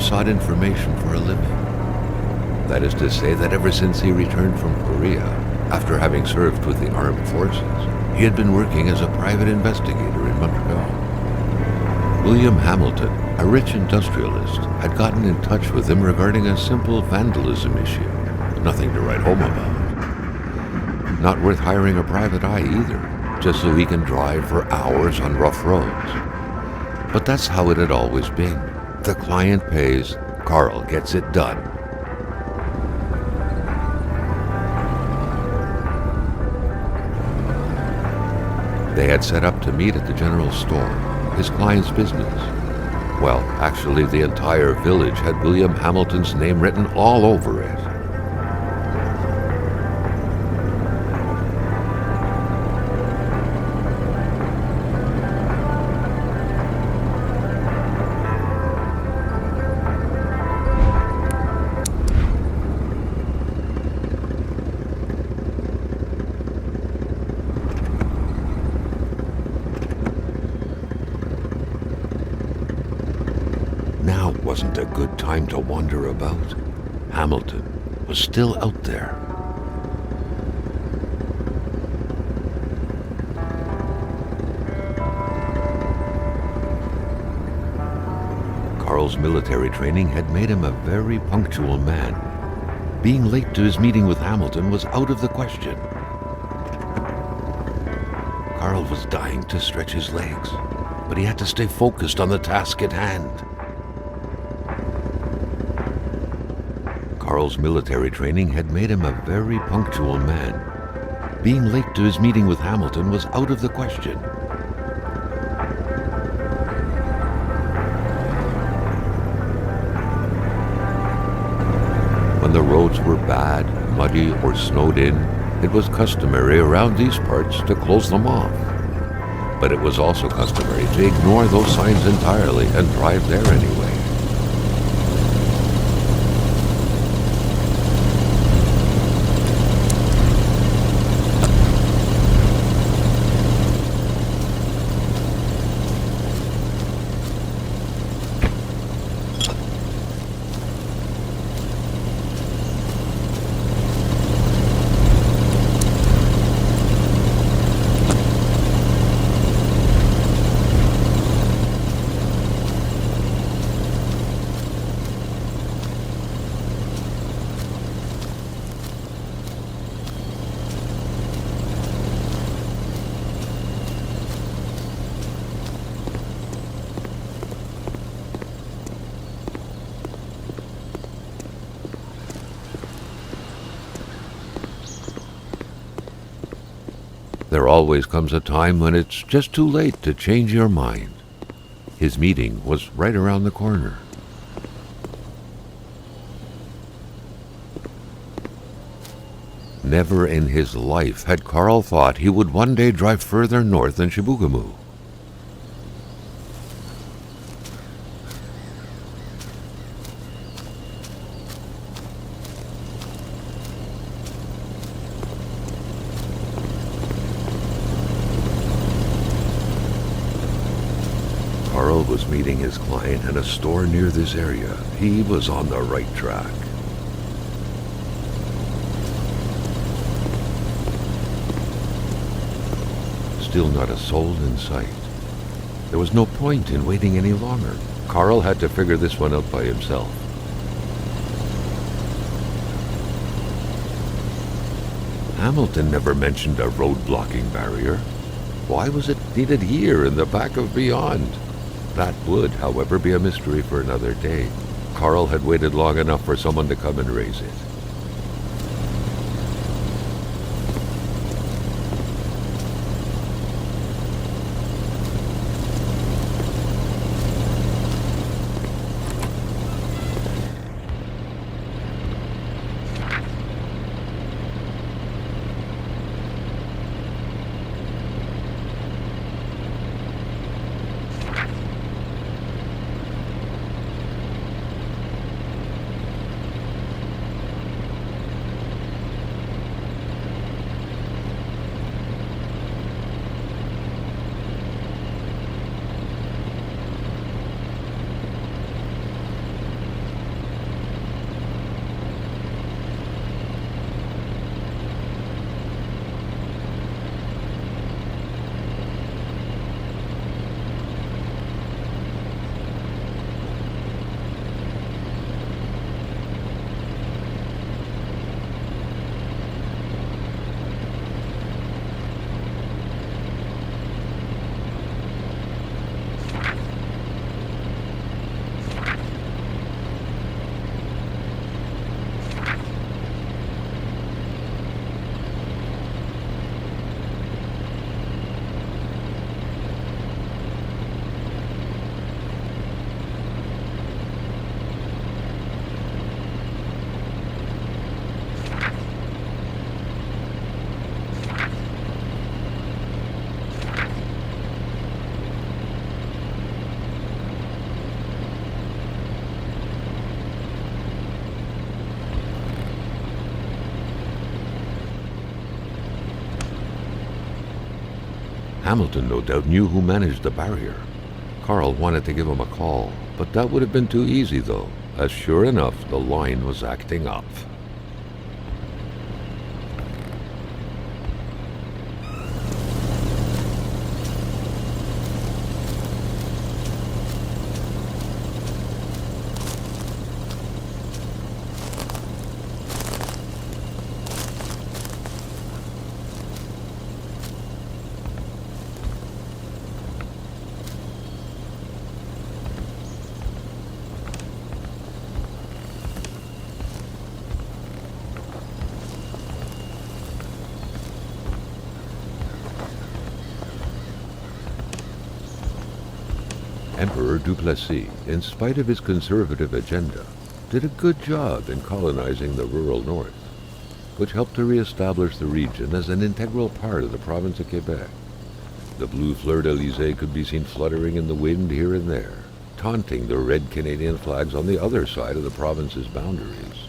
sought information for a living. That is to say that ever since he returned from Korea, after having served with the armed forces, he had been working as a private investigator in Montreal. William Hamilton, a rich industrialist, had gotten in touch with him regarding a simple vandalism issue. Nothing to write home about. Not worth hiring a private eye either, just so he can drive for hours on rough roads. But that's how it had always been. The client pays, Carl gets it done. They had set up to meet at the general store, his client's business. Well, actually, the entire village had William Hamilton's name written all over it. Now wasn't a good time to wander about. Hamilton was still out there. Carl's military training had made him a very punctual man. Being late to his meeting with Hamilton was out of the question. Carl was dying to stretch his legs, but he had to stay focused on the task at hand. Carl's military training had made him a very punctual man. Being late to his meeting with Hamilton was out of the question. When the roads were bad, muddy, or snowed in, it was customary around these parts to close them off. But it was also customary to ignore those signs entirely and drive there anyway. There always comes a time when it's just too late to change your mind. His meeting was right around the corner. Never in his life had Carl thought he would one day drive further north than Chibougamau. Carl was meeting his client in a store near this area. He was on the right track. Still not a soul in sight. There was no point in waiting any longer. Carl had to figure this one out by himself. Hamilton never mentioned a road-blocking barrier. Why was it needed here in the back of Beyond? That would, however, be a mystery for another day. Carl had waited long enough for someone to come and raise it. Hamilton no doubt knew who managed the barrier. Carl wanted to give him a call, but that would have been too easy though, as sure enough the line was acting up. Emperor Duplessis, in spite of his conservative agenda, did a good job in colonizing the rural north, which helped to re-establish the region as an integral part of the province of Quebec. The blue fleur-de-lis could be seen fluttering in the wind here and there, taunting the red Canadian flags on the other side of the province's boundaries.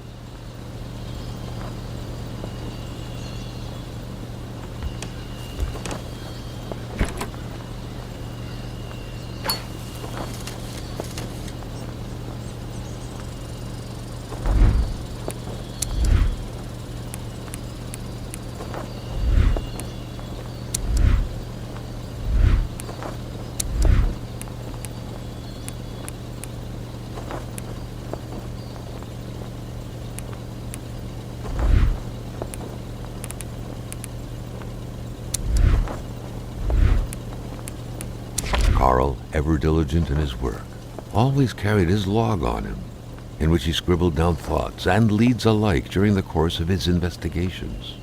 Carl, ever diligent in his work, always carried his log on him, in which he scribbled down thoughts and leads alike during the course of his investigations.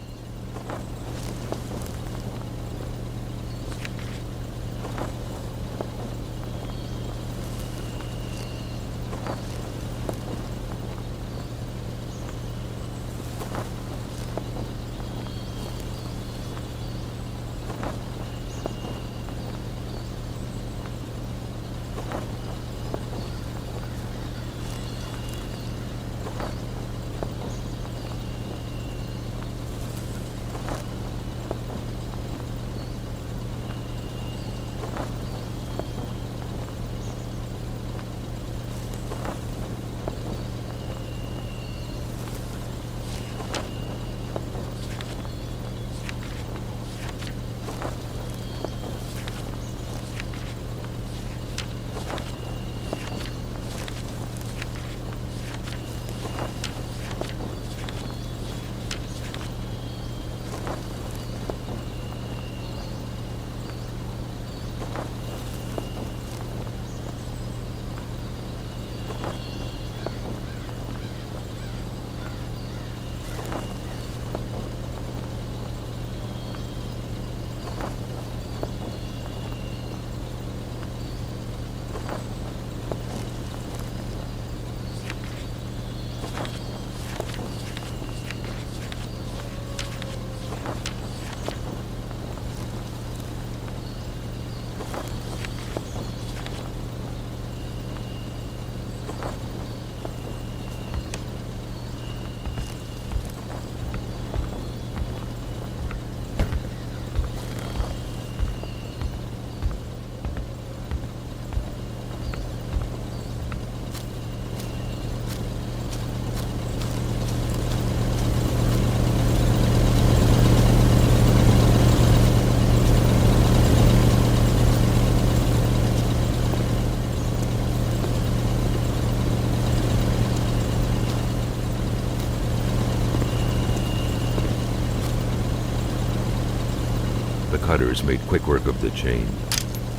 The cutters made quick work of the chain.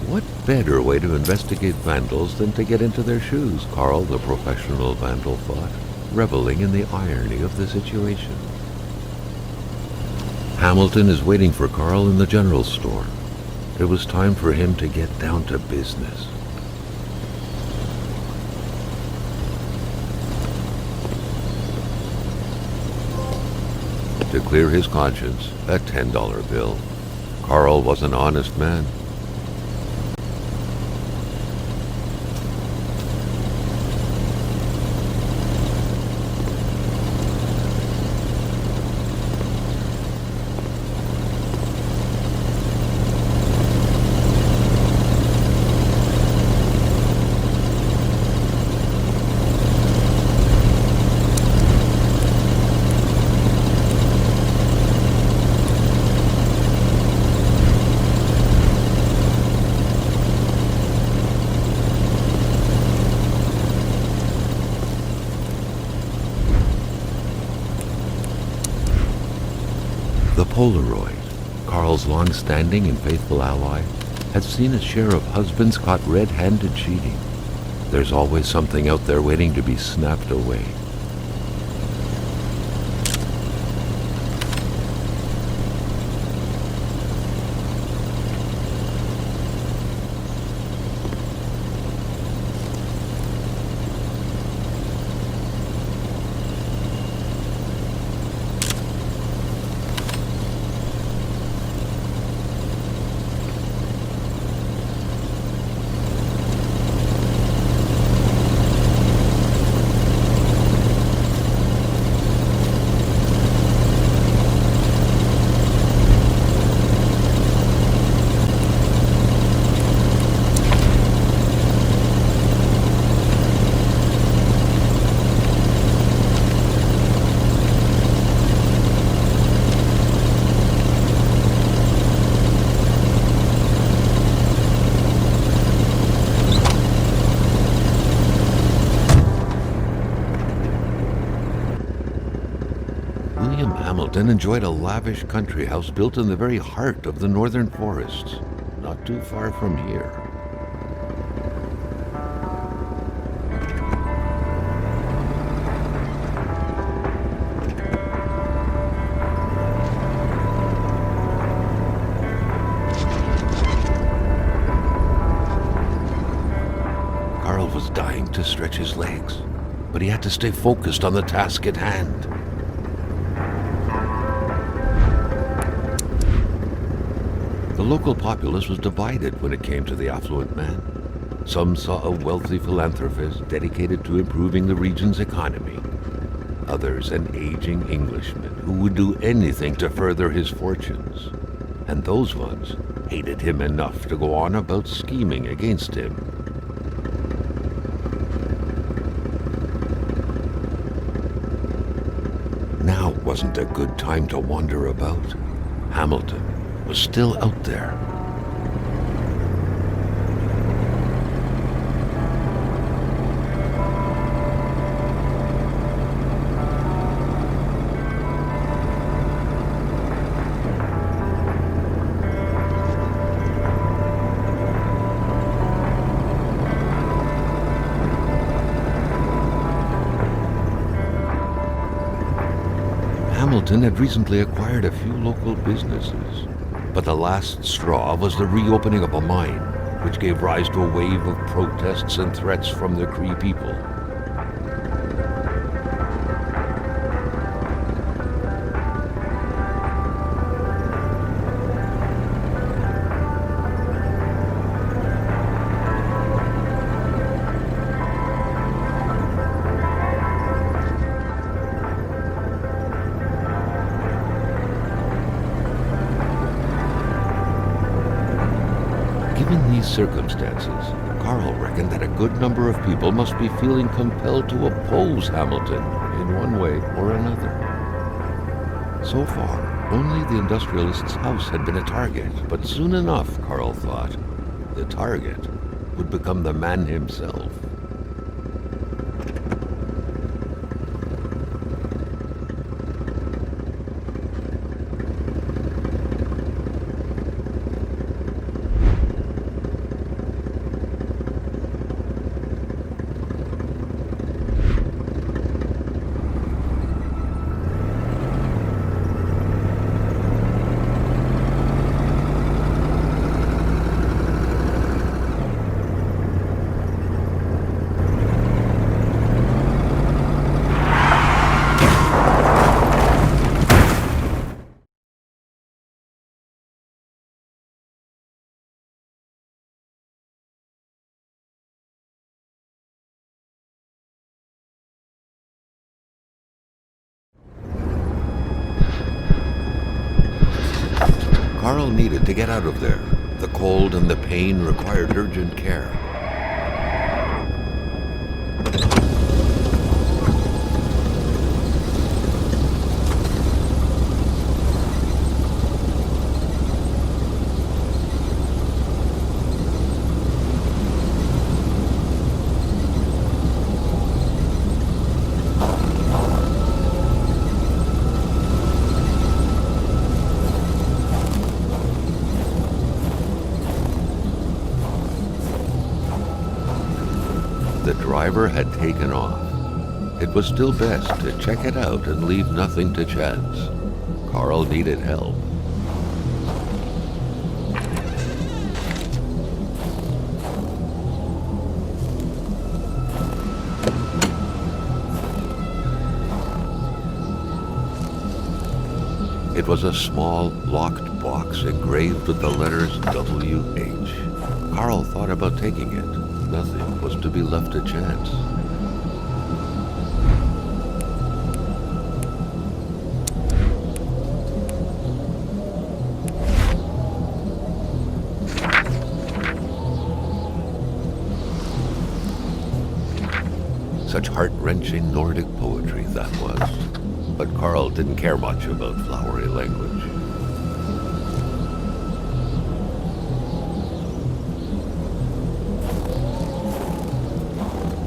What better way to investigate vandals than to get into their shoes, Carl, the professional vandal, thought, reveling in the irony of the situation. Hamilton is waiting for Carl in the general store. It was time for him to get down to business. To clear his conscience, a $10 bill. Carl was an honest man. The Polaroid, Carl's long-standing and faithful ally, had seen its share of husbands caught red-handed cheating. There's always something out there waiting to be snapped away. Hamilton enjoyed a lavish country house built in the very heart of the northern forests, not too far from here. Carl was dying to stretch his legs, but he had to stay focused on the task at hand. The local populace was divided when it came to the affluent man. Some saw a wealthy philanthropist dedicated to improving the region's economy. Others an aging Englishman who would do anything to further his fortunes. And those ones hated him enough to go on about scheming against him. Now wasn't a good time to wander about. Hamilton was still out there. Hamilton had recently acquired a few local businesses. But the last straw was the reopening of a mine, which gave rise to a wave of protests and threats from the Cree people. Given these circumstances, Carl reckoned that a good number of people must be feeling compelled to oppose Hamilton in one way or another. So far, only the industrialist's house had been a target, but soon enough, Carl thought, the target would become the man himself. Carl needed to get out of there. The cold and the pain required urgent care. driver had taken off. It was still best to check it out and leave nothing to chance. Carl needed help. It was a small, locked box engraved with the letters W.H. Carl thought about taking it. Nothing was to be left to chance. Such heart-wrenching Nordic poetry that was. But Carl didn't care much about flowery language.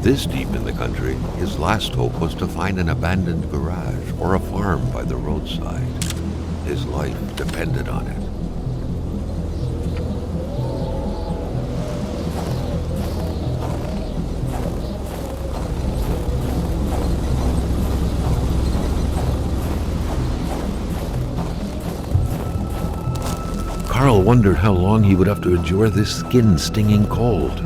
This deep in the country, his last hope was to find an abandoned garage or a farm by the roadside. His life depended on it. Carl wondered how long he would have to endure this skin-stinging cold.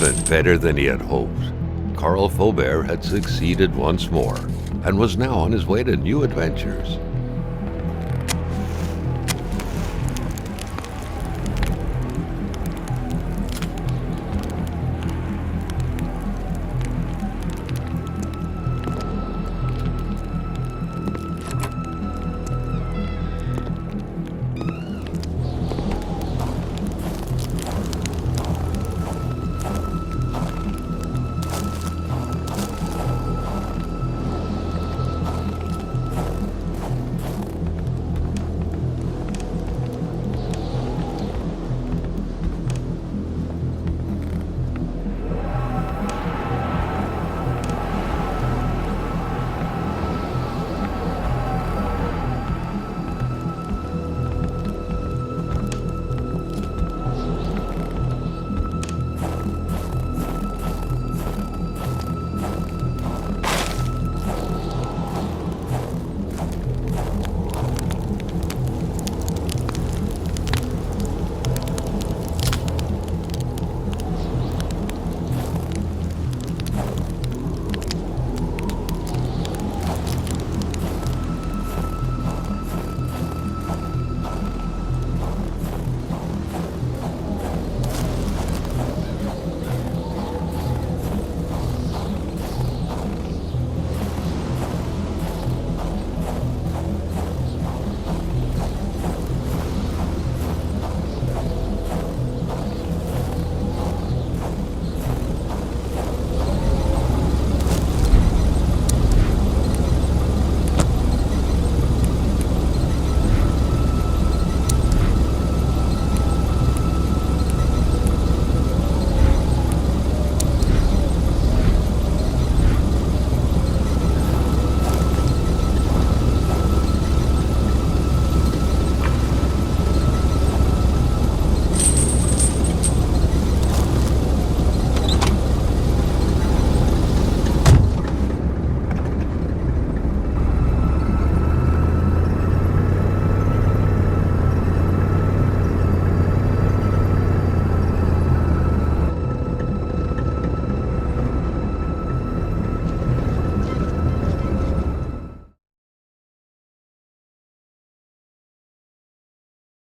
Even better than he had hoped. Carl Faubert had succeeded once more, and was now on his way to new adventures.